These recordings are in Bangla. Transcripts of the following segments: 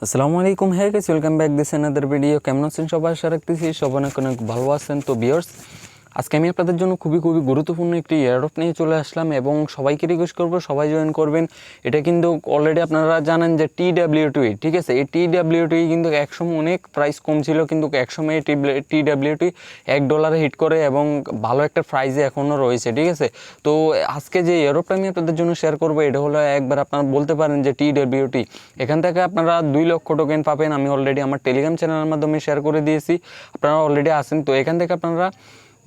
আসসালামু আলাইকুম, hey guys, welcome back this another video. কেমন আছেন সবাই? আশা রাখতেছি সবাই অনেক অনেক ভালো আছেন। তো ভিউয়ার্স, আজকে আমি আপনাদের জন্য খুবই গুরুত্বপূর্ণ একটি এয়ারড্রপ নিয়ে চলে আসলাম এবং সবাইকে রিকোয়েস্ট করবো সবাই জয়েন করবেন। এটা কিন্তু অলরেডি আপনারা জানেন যে TW2, ঠিক আছে, এই TW2 কিন্তু একসময় অনেক প্রাইস কম ছিল, কিন্তু একসময় TW2 $1 হিট করে এবং ভালো একটা প্রাইসে এখনও রয়েছে, ঠিক আছে। তো আজকে যে এয়ারড্রপটা আমি আপনাদের জন্য শেয়ার করবো, এটা হলো একবার আপনারা বলতে পারেন যে TW2, এখান থেকে আপনারা 2 লক্ষ টোকেন পাবেন। আমি অলরেডি আমার টেলিগ্রাম চ্যানেলের মাধ্যমে শেয়ার করে দিয়েছি, আপনারা অলরেডি আসেন। তো এখান থেকে আপনারা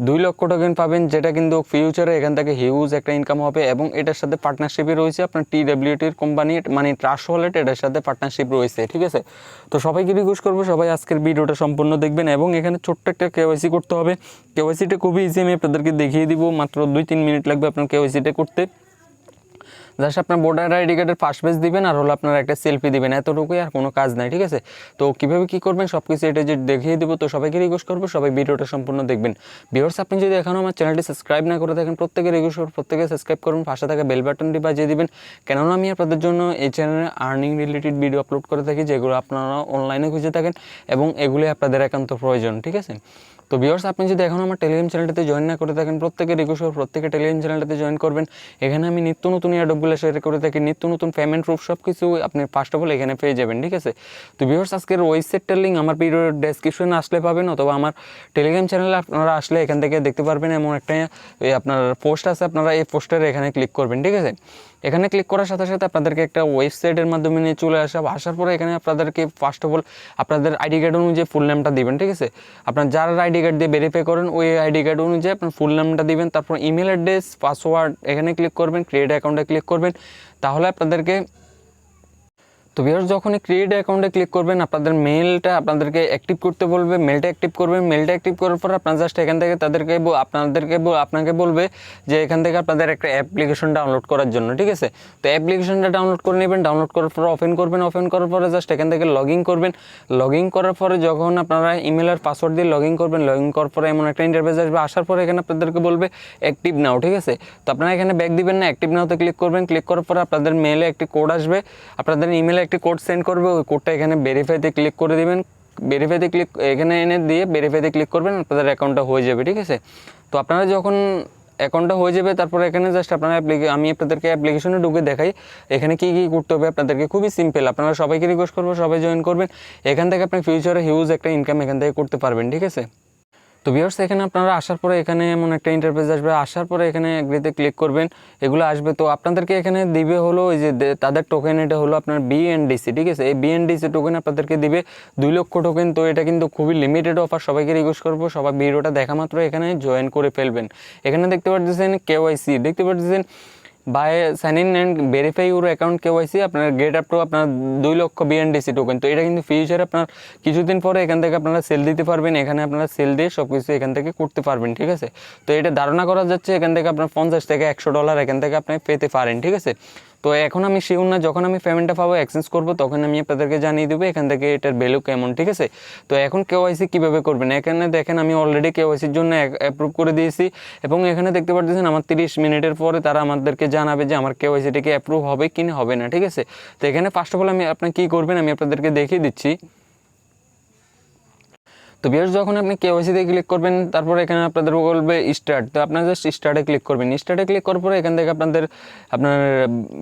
2 লক্ষ টোকেন পাবেন, যেটা কিন্তু ফিউচারে এখান থেকে হিউজ একটা ইনকাম হবে এবং এটার সাথে পার্টনারশিপে রয়েছে আপনার TW2-র কোম্পানি, মানে ট্রাস্ট ওয়ালেট, এটার সাথে পার্টনারশিপ রয়েছে, ঠিক আছে। তো সবাইকে রিকোয়েস্ট করবো সবাই আজকের ভিডিওটা সম্পূর্ণ দেখবেন এবং এখানে ছোট্ট একটা KYC করতে হবে। KYCটা খুবই ইজি, আমি আপনাদেরকে দেখিয়ে দিব, মাত্র 2-3 মিনিট লাগবে আপনার KYCটা করতে। জাস্ট আপনার ভোটার আইডি কার্ডের ফার্স্ট পেজ দিবেন আর হলো আপনার একটা সেলফি দিবেন, এতটুকুই, আর কোনো কাজ নাই, ঠিক আছে। তো কীভাবে কী করবেন সব কিছু এটা যে দেখিয়ে দেবো। তো সবাইকে রিকোয়েস্ট করবো সবাই ভিডিওটা সম্পূর্ণ দেখবেন। ভিউয়ার্স, আপনি যদি এখনও আমার চ্যানেলটি সাবস্ক্রাইব না করে থাকেন, প্রত্যেকে রিকোয়েস্ট করবো প্রত্যেকে সাবস্ক্রাইব করুন, পাশে থাকা বেল বাটনটি বাজিয়ে দিবেন, কেননা আমি আপনাদের জন্য এই চ্যানেলে আর্নিং রিলেটেড ভিডিও আপলোড করে থাকি, যেগুলো আপনারা অনলাইনে খুঁজে থাকেন এবং এগুলি আপনাদের একান্ত প্রয়োজন, ঠিক আছে। তো ভিউয়ার্স, আপনি যদি এখন আমার টেলিগ্রাম চ্যানেলটাতে জয়েন না করে থাকেন, প্রত্যেকে রিকোয়েস্ট করবো প্রত্যেকে টেলিগ্রাম চ্যানেলটাতে জয়েন করবেন। এখানে আমি নিত্য নতুন এয়ারড্রপগুলো শেয়ার করে থাকি, নিত্য নতুন পেমেন্ট প্রুফ সব কিছু আপনি ফার্স্ট অফ অল এখানে পেয়ে যাবেন, ঠিক আছে। তো ভিউয়ার্স, আজকের ওয়েবসাইটটার লিঙ্ক আমার ভিডিওর ডেসক্রিপশনে আসলে পাবেন, অথবা আমার টেলিগ্রাম চ্যানেলে আপনারা আসলে এখান থেকে দেখতে পারবেন। এমন একটা আপনার পোস্ট আছে, আপনারা এই পোস্টার এখানে ক্লিক করবেন, ঠিক আছে। এখানে ক্লিক করার সাথে সাথে আপনাদেরকে একটা ওয়েবসাইটের মাধ্যমে নিয়ে চলে আসার পরে এখানে আপনাদেরকে ফার্স্ট অফ অল আপনাদের আইডি কার্ড অনুযায়ী ফুল নেমটা দিবেন, ঠিক আছে। আপনার যার আইডি কার্ড দিয়ে ভেরিফাই করেন ওই আইডি কার্ড অনুযায়ী আপনার ফুল নেমটা দিবেন, তারপর ইমেল অ্যাড্রেস, পাসওয়ার্ড এখানে ক্লিক করবেন, ক্রিয়েট অ্যাকাউন্টে ক্লিক করবেন। তাহলে আপনাদেরকে, তো ভিউয়ার্স, যখনই ক্রিয়েট অ্যাকাউন্টে ক্লিক করবেন আপনাদের মেলটা আপনাদেরকে অ্যাক্টিভ করতে বলবে, মেলটা অ্যাক্টিভ করবেন। মেলটা অ্যাক্টিভ করার পর আপনার জাস্ট এখান থেকে আপনাকে বলবে যে এখান থেকে আপনাদের একটা অ্যাপ্লিকেশন ডাউনলোড করার জন্য, ঠিক আছে। তো অ্যাপ্লিকেশনটা ডাউনলোড করে নেবেন, ডাউনলোড করার পর ওপেন করবেন, ওপেন করার পরে জাস্ট এখান থেকে লগ ইন করবেন। লগ ইন করার পরে যখন আপনারা ইমেল আর পাসওয়ার্ড দিয়ে লগ ইন করবেন, লগ ইন করার পরে এমন একটা ইন্টারফেস আসবে, আসার পরে এখানে আপনাদেরকে বলবে অ্যাক্টিভ নাও, ঠিক আছে। তো আপনারা এখানে ব্যাক দিবেন না, অ্যাক্টিভ নাওতে ক্লিক করবেন। ক্লিক করার পরে আপনাদের মেলে একটি কোড আসবে, আপনাদের ইমেলে একটি কোড সেন্ড করবে, ওই কোডটা এখানে ভেরিফাইতে ক্লিক করে দিবেন। ভেরিফাইতে ক্লিক এখানে এনে দিয়ে ভেরিফাইতে ক্লিক করবেন, আপনাদের অ্যাকাউন্টটা হয়ে যাবে, ঠিক আছে। তো আপনারা যখন অ্যাকাউন্টটা হয়ে যাবে, তারপরে এখানে জাস্ট আপনারা আমি আপনাদেরকে অ্যাপ্লিকেশনে ঢুকে দেখাই এখানে কী কী করতে হবে আপনাদেরকে। খুবই সিম্পল, আপনারা সবাইকে রিকোয়েস্ট করবো সবাই জয়েন করবেন। এখান থেকে আপনি ফিউচারে হিউজ একটা ইনকাম এখান থেকে করতে পারবেন, ঠিক আছে। তো ভিউয়ার্স, এখানে আপনারা আসার পরে এখানে এমন একটা ইন্টারফেস আসবে, আসার পরে এখানে এগ্রিতে ক্লিক করবেন, এগুলো আসবে। তো আপনাদেরকে এখানে দিবে হলো ওই যে তাদের টোকেন, এটা হলো আপনার VNDC, ঠিক আছে। এই VNDC টোকেন আপনাদেরকে দিবে 2 লক্ষ টোকেন। তো এটা কিন্তু খুবই লিমিটেড অফার, সবাইকে রিকোয়েস্ট করবো সবাই ভিডিওটা দেখা মাত্র এখানে জয়েন করে ফেলবেন। এখানে দেখতে পাচ্ছেন KYC, দেখতে পাচ্ছেন by sign in and verify your account KYC, আপনার গেট আপ টু আপনার 2 লক্ষ VNDC টোকেন। তো এটা কিন্তু ফিউচারে আপনার কিছুদিন পরে এখান থেকে আপনারা সেল দিতে পারবেন, এখানে আপনারা সেল দিয়ে সব কিছু এখান থেকে করতে পারবেন, ঠিক আছে। তো এটা ধারণা করা যাচ্ছে এখান থেকে আপনার $50 থেকে $100 এখান থেকে আপনি পেতে পারেন, ঠিক আছে। তো এখন আমি শিওর না, যখন আমি পেমেন্টটা পাবো এক্সচেঞ্জ করবো তখন আমি আপনাদেরকে জানিয়ে দেবো এখান থেকে এটার ভ্যালু কেমন, ঠিক আছে। তো এখন KYC কীভাবে করবেন, এখানে দেখেন আমি অলরেডি KYCর জন্য অ্যাপ্রুভ করে দিয়েছি এবং এখানে দেখতে পাচ্ছেন আমার 30 মিনিটের পরে তারা আমাদেরকে জানাবে যে আমার KYCটা কি অ্যাপ্রুভ হবে কি না হবে না, ঠিক আছে। তো এখানে ফার্স্ট অফ অল আপনি কী করবেন আমি আপনাদেরকে দেখিয়ে দিচ্ছি। তো ভিউয়ার্স, যখন আপনি KYC-তে ক্লিক করবেন, তারপরে এখানে আপনাদের বলবে স্টার্ট। তো আপনারা জাস্ট স্টার্টে ক্লিক করবেন। স্টার্টে ক্লিক করার পরে এখান থেকে আপনার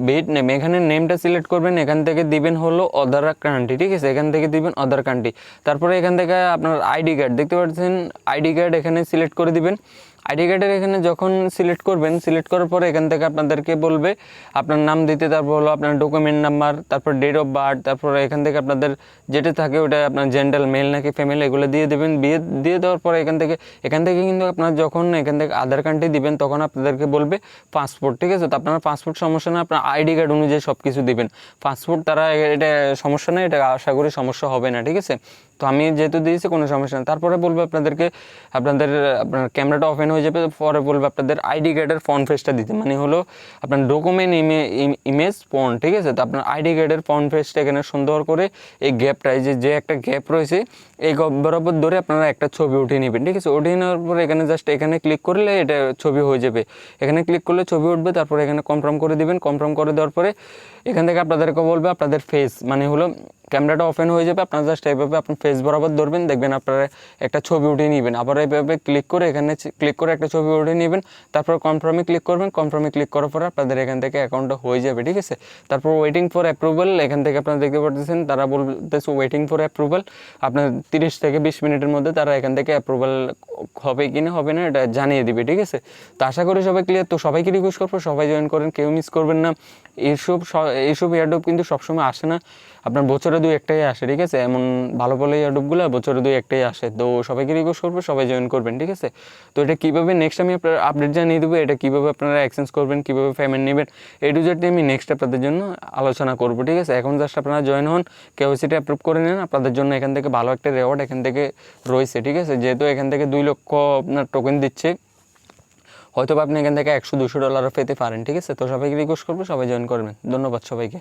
বেড নেম, এখানে নেমটা সিলেক্ট করবেন, এখান থেকে দিবেন হলো আদার কান্ট্রি, ঠিক আছে। এখান থেকে দিবেন আদার কান্ট্রি। তারপরে এখান থেকে আপনার আইডি কার্ড, দেখতে পাচ্ছেন আইডি কার্ড এখানে সিলেক্ট করে দিবেন। আইডি কার্ডের এখানে যখন সিলেক্ট করবেন, সিলেক্ট করার পরে এখান থেকে আপনাদেরকে বলবে আপনার নাম দিতে, তারপর হলো আপনার ডকুমেন্ট নাম্বার, তারপর ডেট অফ বার্থ, তারপর এখান থেকে আপনাদের যেটা থাকে ওটা আপনার জেন্ডার মেল নাকি ফিমেল এগুলো দিয়ে দেবেন। দিয়ে দেওয়ার পরে এখান থেকে কিন্তু আপনার যখন এখান থেকে আধার কার্ডটি দিবেন তখন আপনাদেরকে বলবে পাসপোর্ট, ঠিক আছে। তো আপনার পাসপোর্ট সমস্যা না, আপনার আইডি কার্ড অনুযায়ী সব কিছু দিবেন। পাসপোর্ট তারা এটা সমস্যা নেই, এটা আশা করি সমস্যা হবে না, ঠিক আছে। তো আমি যেহেতু দিয়েছি কোনো সমস্যা নেই। তারপরে বলবে আপনার ক্যামেরাটা ওপেন হয়ে যাবে, পরে বলবে আপনাদের আইডি কার্ডের ফ্রন্ট পেজটা দিতে, মানে হলো আপনার ডকুমেন্ট ইমেজ ফন্ট, ঠিক আছে। তো আপনার আইডি কার্ডের ফ্রন্ট পেজটা এখানে সুন্দর করে এই গ্যাপটা, যে একটা গ্যাপ রয়েছে এই গ্যাপ বরাবর ধরে আপনারা একটা ছবি উঠিয়ে নেবেন, ঠিক আছে। উঠিয়ে নেওয়ার পরে এখানে জাস্ট এখানে ক্লিক করলে এটা ছবি হয়ে যাবে, এখানে ক্লিক করলে ছবি উঠবে। তারপরে এখানে কনফার্ম করে দিবেন। কনফার্ম করে দেওয়ার পরে এখান থেকে আপনাদেরকে বলবে আপনাদের ফেস মানে হলো ক্যামেরাটা ওপেন হয়ে যাবে, আপনারা জাস্ট এইভাবে আপনার ফেস বরাবর ধরবেন, দেখবেন আপনারা একটা ছবি উঠিয়ে নেবেন। আবার এইভাবে ক্লিক করে এখানে ক্লিক করে একটা ছবি উঠিয়ে নেবেন, তারপর কনফার্মে ক্লিক করবেন। কনফার্মে ক্লিক করার পর আপনাদের এখান থেকে অ্যাকাউন্টটা হয়ে যাবে, ঠিক আছে। তারপর ওয়েটিং ফর অ্যাপ্রুভাল, এখান থেকে আপনারা দেখতে পাচ্ছেন তারা বলতেছে ওয়েটিং ফর অ্যাপ্রুভাল। আপনার 30 থেকে 20 মিনিটের মধ্যে তারা এখান থেকে অ্যাপ্রুভাল হবে কি না হবে না এটা জানিয়ে দিবে, ঠিক আছে। তো আশা করি সবাই ক্লিয়ার। তো সবাইকে রিকোয়েস্ট করবো সবাই জয়েন করেন, কেউ মিস করবেন না। এইসব এয়ারড্রপ কিন্তু সবসময় আসে না, আপনার বছরে 2-1টাই আসে, ঠিক আছে। এমন ভালো ভালো এয়ারড্রপগুলো বছরে 2-1টাই আসে। তো সবাইকে রিকোয়েস্ট করবো সবাই জয়েন করবেন, ঠিক আছে। তো এটা কীভাবে নেক্সট আমি আপনার আপডেট জানিয়ে দেবো, এটা কীভাবে আপনারা এক্সচেঞ্জ করবেন, কীভাবে পেমেন্ট নেবেন, এই টু জেড আমি নেক্সট আপনাদের জন্য আলোচনা করবো, ঠিক আছে। এখন জাস্ট আপনারা জয়েন হন, কেওয়াইসিটা অ্যাপ্রুভ করে নেন, আপনাদের জন্য এখান থেকে ভালো একটা রেওয়ার্ড এখান থেকে রয়েছে, ঠিক আছে। যেহেতু এখান থেকে 2 লক্ষ আপনার টোকেন দিচ্ছে, হয়তো আপনি এখান থেকে $100-200 পেতে পারেন, ঠিক আছে। তো সবাইকে রিকোয়েস্ট করবো সবাই জয়েন করবেন। ধন্যবাদ সবাইকে।